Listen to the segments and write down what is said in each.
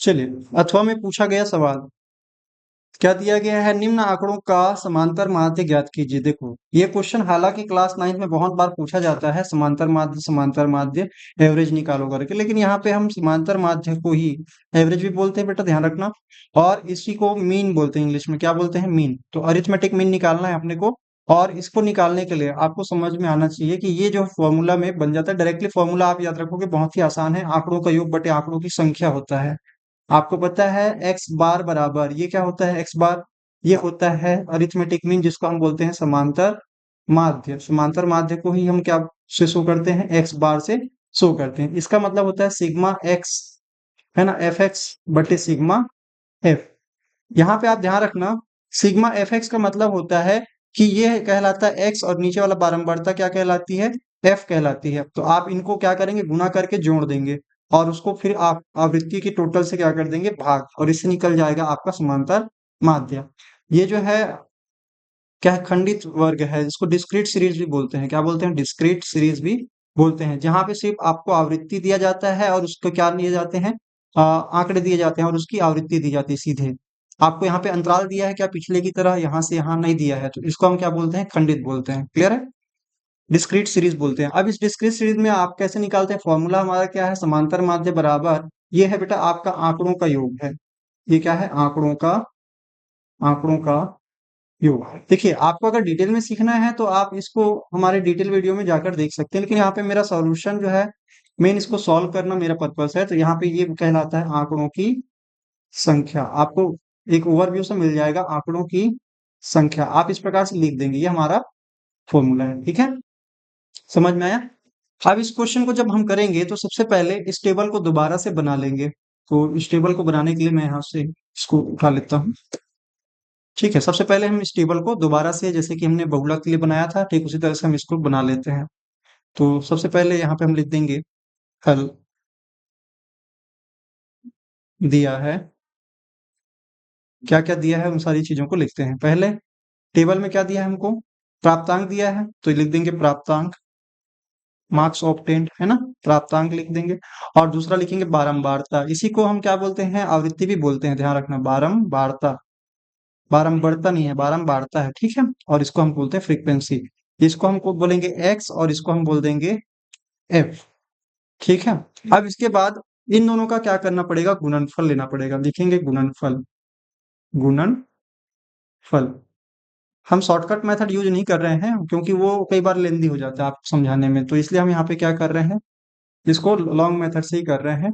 चलिए, अथवा में पूछा गया सवाल क्या दिया गया है, निम्न आंकड़ों का समांतर माध्य ज्ञात कीजिए। देखो ये क्वेश्चन हालांकि क्लास 9 में बहुत बार पूछा जाता है, समांतर माध्य एवरेज निकालो करके, लेकिन यहाँ पे हम समांतर माध्य को ही एवरेज भी बोलते हैं बेटा, ध्यान रखना। और इसी को मीन बोलते हैं, इंग्लिश में क्या बोलते हैं, मीन। तो अरिथमेटिक मीन निकालना है अपने को, और इसको निकालने के लिए आपको समझ में आना चाहिए कि ये जो फॉर्मूला में बन जाता है, डायरेक्टली फॉर्मूला आप याद रखोगे, बहुत ही आसान है, आंकड़ों का योग बटे आंकड़ों की संख्या होता है। आपको पता है एक्स बार बराबर, ये क्या होता है एक्स बार, ये होता है अरिथमेटिक मीन, जिसको हम बोलते हैं समांतर माध्य। समांतर माध्य को ही हम क्या से शो करते हैं, एक्स बार से शो करते हैं। इसका मतलब होता है सिग्मा एक्स, है ना, एफ एक्स बटे सिग्मा एफ। यहाँ पे आप ध्यान रखना, सिग्मा एफ एक्स का मतलब होता है कि ये कहलाता है एक्स, और नीचे वाला बारंबारता क्या कहलाती है, एफ कहलाती है। तो आप इनको क्या करेंगे, गुना करके जोड़ देंगे, और उसको फिर आप आवृत्ति की टोटल से क्या कर देंगे, भाग, और इससे निकल जाएगा आपका समांतर माध्य। ये जो है क्या है, खंडित वर्ग है, जिसको डिस्क्रीट सीरीज भी बोलते हैं। क्या बोलते हैं, डिस्क्रीट सीरीज भी बोलते हैं, जहां पे सिर्फ आपको आवृत्ति दिया जाता है और उसको क्या दिए जाते हैं, आंकड़े दिए जाते हैं, और उसकी आवृत्ति दी जाती है सीधे। आपको यहाँ पे अंतराल दिया है क्या, पिछले की तरह यहाँ से यहाँ नहीं दिया है, तो इसको हम क्या बोलते हैं, खंडित बोलते हैं। क्लियर है, डिस्क्रीट सीरीज बोलते हैं। अब इस डिस्क्रीट सीरीज में आप कैसे निकालते हैं, फॉर्मूला हमारा क्या है, समांतर माध्य बराबर, ये है बेटा आपका आंकड़ों का योग है। ये क्या है, आंकड़ों का योग। देखिए आपको अगर डिटेल में सीखना है तो आप इसको हमारे डिटेल वीडियो में जाकर देख सकते हैं, लेकिन यहाँ पे मेरा सॉल्यूशन जो है, मेन इसको सॉल्व करना मेरा पर्पस है, तो यहाँ पे ये कहलाता है आंकड़ों की संख्या। आपको एक ओवरव्यू से मिल जाएगा आंकड़ों की संख्या, आप इस प्रकार से लिख देंगे, ये हमारा फॉर्मूला है। ठीक है, समझ में आया। अब इस क्वेश्चन को जब हम करेंगे तो सबसे पहले इस टेबल को दोबारा से बना लेंगे। तो इस टेबल को बनाने के लिए मैं यहाँ से इसको उठा लेता हूँ। ठीक है, सबसे पहले हम इस टेबल को दोबारा से, जैसे कि हमने बहुलक के लिए बनाया था, ठीक उसी तरह से हम इसको बना लेते हैं। तो सबसे पहले यहाँ पे हम लिख देंगे हल दिया है, क्या क्या दिया है उन सारी चीजों को लिखते हैं। पहले टेबल में क्या दिया है हमको, प्राप्तांक दिया है, तो लिख देंगे प्राप्तांक, मार्क्स ऑब्टेन्ड, है ना, प्राप्तांक लिख देंगे। और दूसरा लिखेंगे बारंबारता, इसी को हम क्या बोलते हैं, आवृत्ति भी बोलते हैं, ध्यान रखना, बारंबारता, बारंबारता नहीं है, बारंबारता है। ठीक है, और इसको हम बोलते हैं फ्रीक्वेंसी। इसको हमको बोलेंगे एक्स, और इसको हम बोल देंगे एफ। ठीक है, अब इसके बाद इन दोनों का क्या करना पड़ेगा, गुणनफल लेना पड़ेगा। लिखेंगे गुणनफल, गुणनफल। हम शॉर्टकट मेथड यूज नहीं कर रहे हैं, क्योंकि वो कई बार लेंदी हो जाता है आपको समझाने में, तो इसलिए हम यहाँ पे क्या कर रहे हैं, इसको लॉन्ग मेथड से ही कर रहे हैं।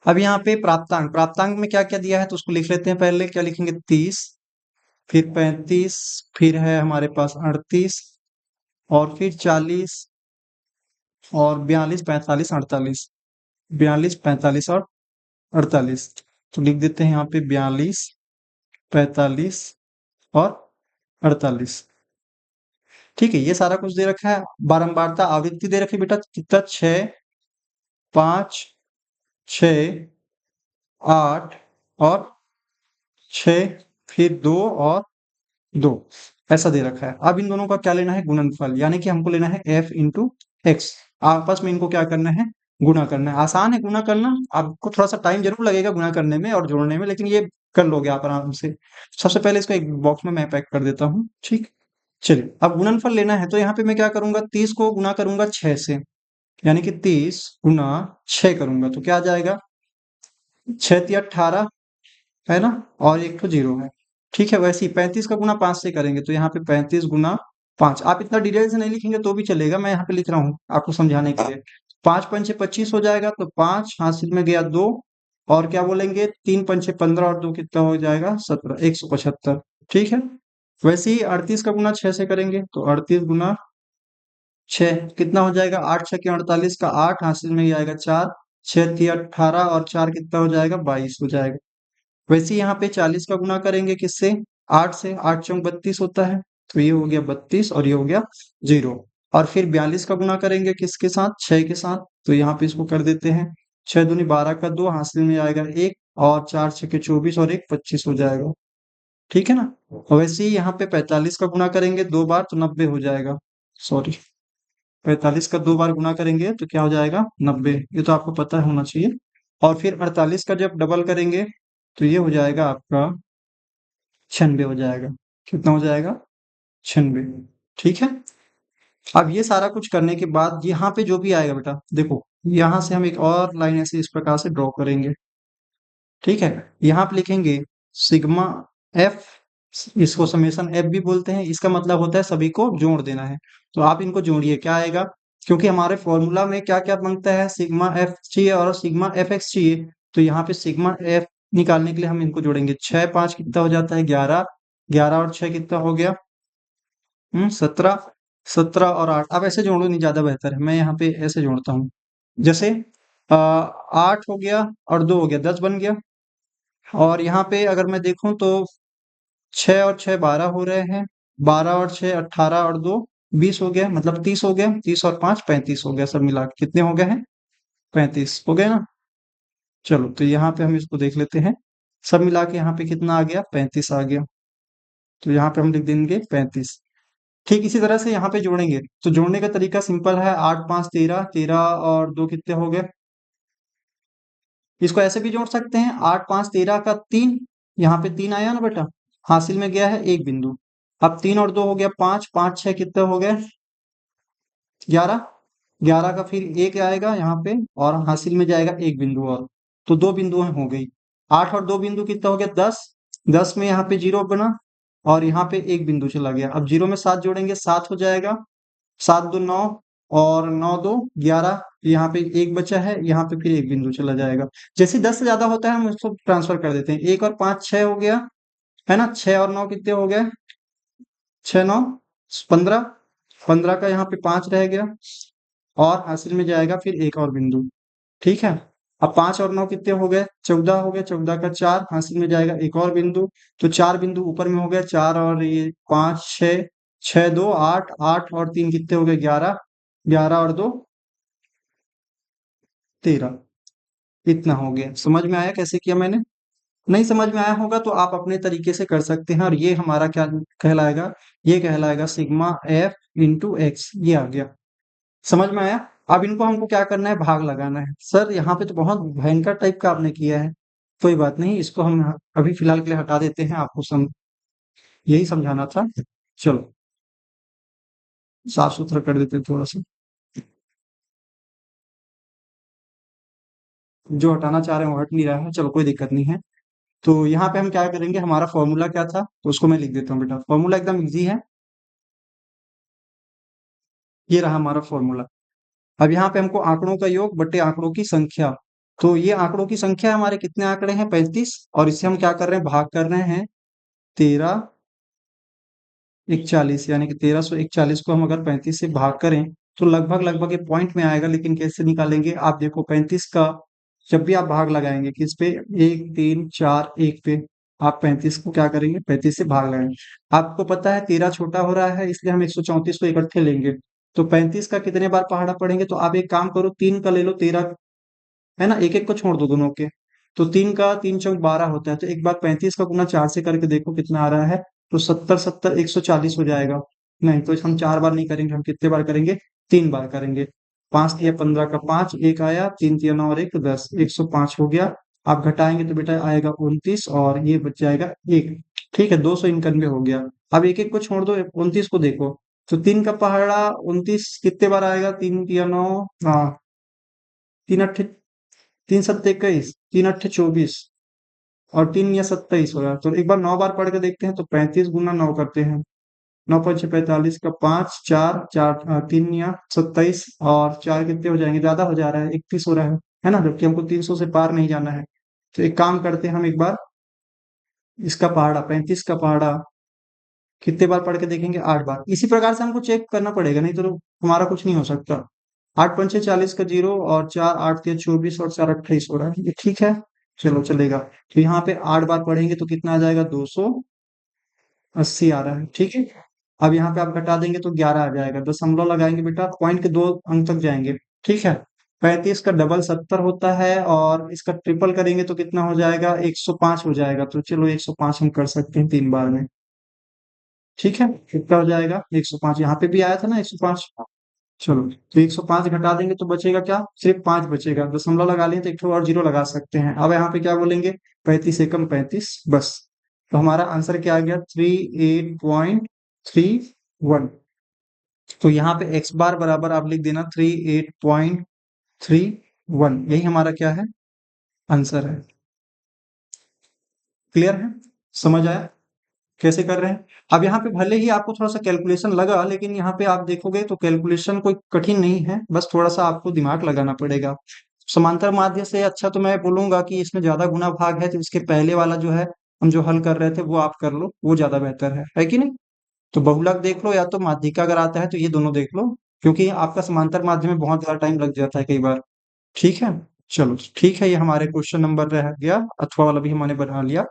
अब यहाँ पे प्राप्तांक, प्राप्तांक में क्या क्या दिया है तो उसको लिख लेते हैं। पहले क्या लिखेंगे, 30, फिर 35, फिर है हमारे पास 38, और फिर 40, और 42, 45, 48, 42, 45 और 48। तो लिख देते हैं यहाँ पे 42, 45 और 48। ठीक है, ये सारा कुछ दे रखा है। बारंबारता आवृत्ति दे रखी है बेटा, कितना, 6, 5, 6, 8 और 6, फिर 2 और 2, ऐसा दे रखा है। अब इन दोनों का क्या लेना है, गुणनफल, यानी कि हमको लेना है f इंटू एक्स। आपस में इनको क्या करना है, गुणा करना है। आसान है गुणा करना, आपको थोड़ा सा टाइम जरूर लगेगा गुणा करने में और जोड़ने में, लेकिन ये कर लोगे आप आराम से। सबसे पहले इसको एक बॉक्स में मैं पैक कर देता हूँ। ठीक, चलिए अब गुणनफल लेना है, तो यहाँ पे मैं क्या करूंगा, 30 को गुना करूंगा 6 से, यानी कि 30 गुना 6 करूंगा, तो क्या आ जाएगा, 6 तिया 18, है ना, और एक तो जीरो है। ठीक है, वैसे ही 35 का गुना 5 से करेंगे, तो यहाँ पे 35 गुना 5। आप इतना डिटेल से नहीं लिखेंगे तो भी चलेगा, मैं यहाँ पे लिख रहा हूँ आपको समझाने के लिए। 5 पंचे 25 हो जाएगा, तो 5 हासिल में गया 2, और क्या बोलेंगे, 3 पंचे 15 और 2 कितना हो जाएगा, 17, 175। ठीक है, वैसे ही 38 का गुना 6 से करेंगे, तो 38 गुना 6 कितना हो जाएगा, 8 6 के 48 का 8 हासिल में ये आएगा 4, 6 थी 18 और 4 कितना हो जाएगा, 22 हो जाएगा। वैसे ही यहाँ पे 40 का गुना करेंगे किससे, 8 से, 8 चौक 32 होता है, तो ये हो गया 32 और ये हो गया 0। और फिर 42 का गुना करेंगे किसके साथ, 6 के साथ, तो यहाँ पे इसको कर देते हैं, 6 दूनी 12 का 2 हासिल में आएगा 1, और 4 6 के 24 और 1 25 हो जाएगा। ठीक है ना, और वैसे ही यहाँ पे 45 का गुना करेंगे 2 बार, तो 90 हो जाएगा। सॉरी, 45 का 2 बार गुना करेंगे तो क्या हो जाएगा, 90। ये तो आपको पता होना चाहिए। और फिर 48 का जब डबल करेंगे तो ये हो जाएगा आपका 96 हो जाएगा। कितना हो जाएगा? 96। ठीक है। अब ये सारा कुछ करने के बाद यहाँ पे जो भी आएगा बेटा देखो, यहाँ से हम एक और लाइन ऐसे इस प्रकार से ड्रॉ करेंगे। ठीक है। यहाँ पे लिखेंगे सिग्मा एफ, इसको समेशन एफ भी बोलते हैं, इसका मतलब होता है सभी को जोड़ देना है। तो आप इनको जोड़िए, क्या आएगा? क्योंकि हमारे फॉर्मूला में क्या क्या मांगता है, सिग्मा एफ चाहिए और सिग्मा एफ एक्स चाहिए। तो यहाँ पे सिग्मा एफ निकालने के लिए हम इनको जोड़ेंगे। 6 5 कितना हो जाता है? 11। 11 और 6 कितना हो गया? 17। 17 और 8। अब ऐसे जोड़ो नहीं, ज्यादा बेहतर है, मैं यहाँ पे ऐसे जोड़ता हूँ। जैसे 8 हो गया और 2 हो गया, 10 बन गया। और यहाँ पे अगर मैं देखूं तो 6 और 6 12 हो रहे हैं, 12 और 6 18 और 2 20 हो गया, मतलब 30 हो गया, 30 और 5 35 हो गया, सब मिला के कितने हो गए हैं? 35 हो गए ना। चलो तो यहाँ पे हम इसको देख लेते हैं, सब मिला के यहाँ पे कितना आ गया? 35 आ गया। तो यहाँ पे हम लिख देंगे 35। ठीक इसी तरह से यहाँ पे जोड़ेंगे, तो जोड़ने का तरीका सिंपल है, 8 5 13, 13 और 2 कितने हो गए? इसको ऐसे भी जोड़ सकते हैं, 8 5 13 का 3, यहाँ पे 3 आया ना बेटा, हासिल में गया है एक बिंदु। अब 3 और 2 हो गया 5, 5 6 कितने हो गए? 11। 11 का फिर एक आएगा यहाँ पे और हासिल में जाएगा एक बिंदु और, तो दो बिंदुएं हो गई। 8 और 2 बिंदु कितना हो गया? 10। 10 में यहाँ पे जीरो बना और यहाँ पे एक बिंदु चला गया। अब जीरो में 7 जोड़ेंगे, 7 हो जाएगा। 7 2 9 और 9 2 11। यहाँ पे एक बचा है, यहाँ पे फिर एक बिंदु चला जाएगा। जैसे 10 से ज्यादा होता है हम उसको ट्रांसफर कर देते हैं। 1 और 5 6 हो गया, है ना। 6 और 9 कितने हो गए? 6 9 15। 15 का यहाँ पे 5 रह गया और हासिल में जाएगा फिर एक और बिंदु। ठीक है। अब 5 और 9 कितने हो गए? 14 हो गए। 14 का 4 हासिल में जाएगा एक और बिंदु। तो 4 बिंदु ऊपर में हो गया, 4 और ये 5 6, 6 2 8, 8 और 3 कितने हो गए? 11। 11 और 2 13। इतना हो गया। समझ में आया कैसे किया मैंने? नहीं समझ में आया होगा तो आप अपने तरीके से कर सकते हैं। और ये हमारा क्या कहलाएगा? ये कहलाएगा सिग्मा एफ इंटू एक्स, ये आ गया। समझ में आया? अब इनको हमको क्या करना है? भाग लगाना है। सर यहाँ पे तो बहुत भयंकर टाइप का आपने किया है। कोई बात नहीं, इसको हम अभी फिलहाल के लिए हटा देते हैं, आपको यही समझाना था। चलो साफ सुथरा कर देते हैं थोड़ा सा, जो हटाना चाह रहे हैं वो हट नहीं रहा है, चलो कोई दिक्कत नहीं है। तो यहाँ पे हम क्या करेंगे, हमारा फॉर्मूला क्या था तो उसको मैं लिख देता हूँ बेटा। फॉर्मूला एकदम इजी है, ये रहा हमारा फॉर्मूला। अब यहाँ पे हमको आंकड़ों का योग बट्टे आंकड़ों की संख्या, तो ये आंकड़ों की संख्या हमारे कितने आंकड़े हैं? 35। और इससे हम क्या कर रहे हैं? भाग कर रहे हैं 1341, यानी कि 1341 को हम अगर 35 से भाग करें तो लगभग लगभग ये पॉइंट में आएगा। लेकिन कैसे निकालेंगे आप देखो, 35 का जब भी आप भाग लगाएंगे किस पे? 1 3 4 1 पे, आप 35 को क्या करेंगे? 35 से भाग लगाएंगे। आपको पता है 13 छोटा हो रहा है, इसलिए हम 134 को इकट्ठे लेंगे। तो 35 का कितने बार पहाड़ा पड़ेंगे? तो आप एक काम करो, 3 का ले लो, 13 है ना, एक एक को छोड़ दो दोनों के। तो 3 का 3 चौक 12 होता है, तो एक बार 35 का गुना 4 से करके देखो कितना आ रहा है। तो 70 70 140 हो जाएगा। नहीं तो हम 4 बार नहीं करेंगे, हम कितने बार करेंगे? 3 बार करेंगे। 5 तिया 15 का 5, एक आया, 3 तिया 9 और 1 10, 105 हो गया। आप घटाएंगे तो बेटा आएगा 29 और ये बच जाएगा 1। ठीक है, 291 हो गया। अब एक एक को छोड़ दो, 29 को देखो। तो 3 का पहाड़ा 29 कितने बार आएगा? 3 तिया 9, हाँ, 3 अट्ठे 3 सत्ते 21, 3 अट्ठे 24 और 3 या 27 हो रहा है। तो एक बार 9 बार पढ़ के देखते हैं, तो 35 गुना 9 करते हैं, 9 5 45 का 5 4 4 3 या 27 और 4 कितने हो जाएंगे? ज्यादा हो जा रहा है, 31 हो रहा है ना, जबकि हमको 300 से पार नहीं जाना है। तो एक काम करते हैं, हम एक बार इसका पहाड़ा 35 का पहाड़ा कितने बार पढ़ के देखेंगे? 8 बार। इसी प्रकार से हमको चेक करना पड़ेगा, नहीं तो हमारा कुछ नहीं हो सकता। 8 पंचे 40 का जीरो और 4 8 तिया 24 और 4 28 हो रहा है, ये ठीक है। चलो चलेगा। तो यहाँ पे 8 बार पढ़ेंगे तो कितना आ जाएगा? 280 आ रहा है। ठीक है। अब यहाँ पे आप घटा देंगे तो 11 आ जाएगा। दशमलव लगाएंगे बेटा, पॉइंट के 2 अंक तक जाएंगे। ठीक है। 35 का डबल 70 होता है और इसका ट्रिपल करेंगे तो कितना हो जाएगा? 105 हो जाएगा। तो चलो 105 हम कर सकते हैं 3 बार में। ठीक है, कितना हो जाएगा? 105। यहाँ पे भी आया था ना 105। चलो, तो 105 घटा देंगे तो बचेगा क्या? सिर्फ 5 बचेगा। दशमलव लगा लिए तो एक ठो और जीरो लगा सकते हैं। अब यहाँ पे क्या बोलेंगे? 35 एकम 35 बस। तो हमारा आंसर क्या आ गया? 38.31। तो यहाँ पे एक्स बार बराबर आप लिख देना 38.31। यही हमारा क्या है? आंसर है। क्लियर है? समझ आया कैसे कर रहे हैं? अब यहाँ पे भले ही आपको थोड़ा सा कैलकुलेशन लगा, लेकिन यहाँ पे आप देखोगे तो कैलकुलेशन कोई कठिन नहीं है, बस थोड़ा सा आपको दिमाग लगाना पड़ेगा। समांतर माध्य से अच्छा तो मैं बोलूंगा कि इसमें ज्यादा गुना भाग है, तो इसके पहले वाला जो है हम जो हल कर रहे थे वो आप कर लो, वो ज्यादा बेहतर है कि नहीं? तो बहुलक देख लो या तो माध्यिका अगर आता है तो ये दोनों देख लो, क्योंकि आपका समांतर माध्य में बहुत ज्यादा टाइम लग जाता है कई बार। ठीक है? चलो ठीक है, ये हमारे क्वेश्चन नंबर रह गया, अथवा वाला भी हमने बना लिया।